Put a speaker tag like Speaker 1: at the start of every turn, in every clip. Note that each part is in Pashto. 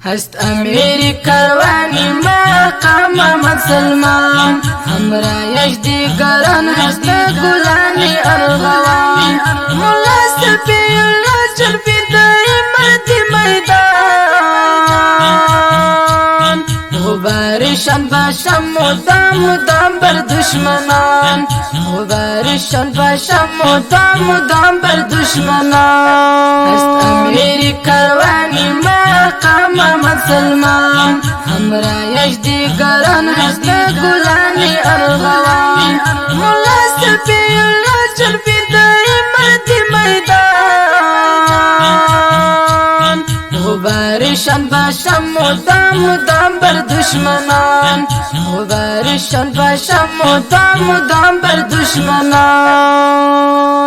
Speaker 1: هست امیر کروانی مقام مسلمان همرا یجدیگران هست گلانی ارغوان مولا سفی اللہ چرفی دای مردی میدان مبارشان باشم مدام بر دشمنان مبارشان باشم مدام بر دشمنان هست امیر کروانی مقام مسلمان همرا یجدیگران هست گلانی ارغوان مولا سفی اللہ چرفی دای مردی میدان مبارشان باشم مدام بر دشمنان مبارشان باشم مدام بر دشمنان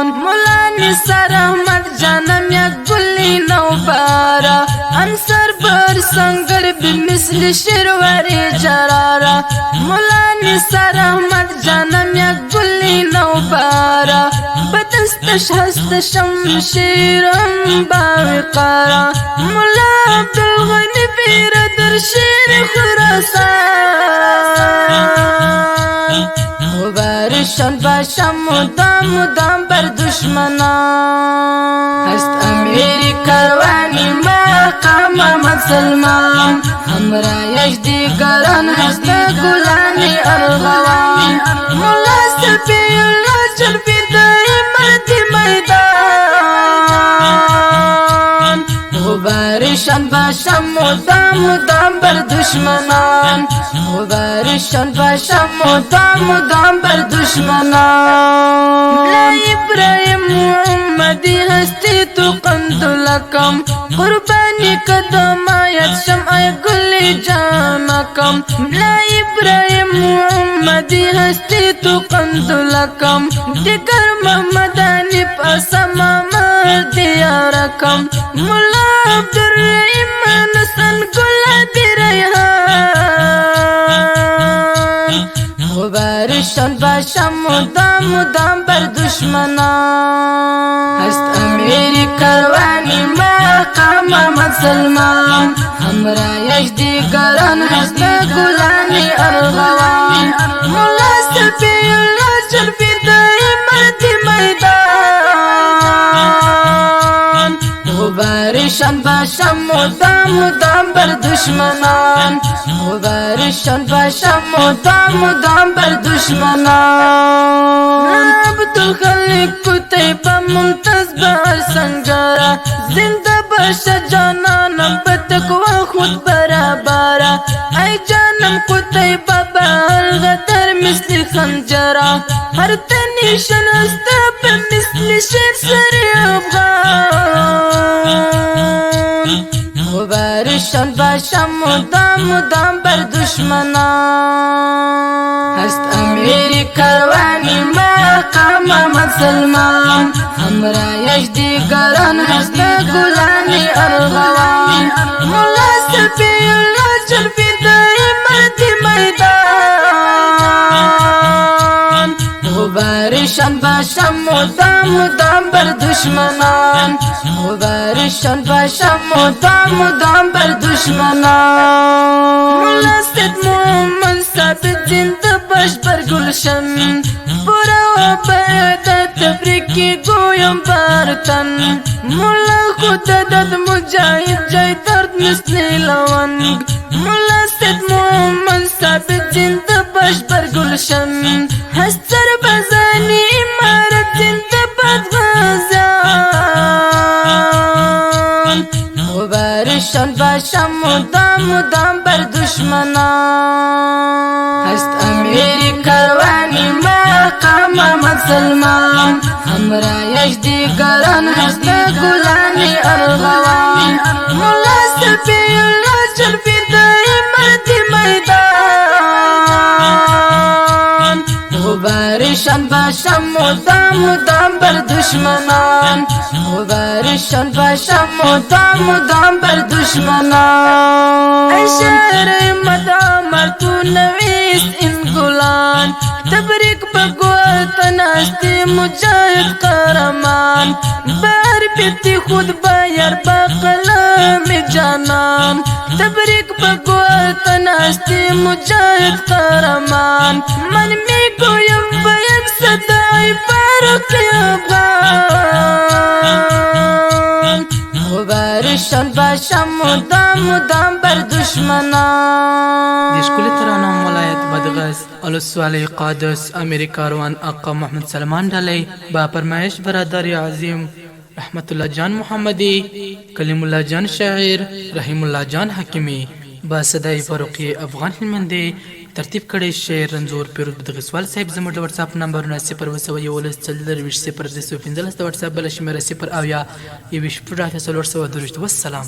Speaker 1: مولا نثار احمد جانم یک گلی نوبارا انصر بر سنگر بمثل شرواری جرارا مولا نثار احمد جانم یک گلی نوبارا بدستش هست شمشیرم باوقارا مولا عبدالغنی پیر در شیر خراسان مبارشان باشم مدام بر دشمنان هست امیر کروانی مقام مسلمان همرا یجدیگران هست گلانی ارغوان مولا سفی اللہ چرفی دای مردی میدان مبارشان باشم مدام بر دشمنان مبارشان باشم مدام بر دشمنان لا ابراهیم محمدی هستی تو قند لکم قربانی قدم آیت شمع گلی جانکم لا ابراهیم محمدی هستی تو قند لکم دیگر محمدانی پاسم دیارکم مولا عبدالرحیم نسن گلابی ریحان مبارشان باشم مدام بر دشمنان هست امیر کروانی مقام مسلمان همرا یجدیگران هست گلانی ارغوان مولا سفی اللہ چرفی دای مردی میدان مبارشان باشم مدام بر دشمنان مبارشان باشم مدام بر دشمنان عبدالخالق قطیبہ ممتاز بر سنگارا زندہ باش جانانم بتقوی خود برابارا ای جانم قطیبہ بالغدر مثل خنجرا ہر تنیشن استا پر مثل شیر سری افغان مبارشان باشم مدام بر دشمنان هست امیر کروانی مقام مسلمان همرا یجدیگران هست گلانی ارغوان مولا سفی اللہ چرفی دای مردی میدان مبارشان باشم مدام بر دشمنان مبارشان باشم مدام بر دشمنان مولا سید محمد ثابت زنده باش بر گلشن برا و باید تبریکی گویم برتن مولا خود داد مجاید جای درد مثل لونگ مولا سید محمد ثابت زنده باش بر گلشن هست سر بزانی امارت زنده باد غازیان مبارشان باشم مدام بر دشمنان هست امیر کروانی مقام مسلمان همرا یجدیگران هست گلانی ارغوان مولا سفی اللہ چرفی دای مردی میدان مبارشان باشم مدام بر دشمنان مبارشان باشم مدام بر دشمنان ای شهر مدام تو نویس این گلان تبریک بگوت ناستی مجاهد قهرمان بر بیتی خود بایر با قلم جانان تبریک بگوت ناستی مجاهد قهرمان من میگویم با یک صدای برق افغان خبرشان باشم مدام بر دشمنان.
Speaker 2: ښکلې ترانه ولایت بادغیس ولسوالۍ قادس امیر کاروان آقا محمد سلمان ډلۍ با فرمایش برادر عظیم رحمت الله جان محمدی کلیم الله جان شاعر رحیم الله جان حکیمی با صدای فاروقی افغان هلمندی ترتیب کړی شعر رنځور پیرود بدغسوال صاحب زموږ د واتساپ نمبرونه 0 د واتساپ بله شمېره 0 او 21 والسلام.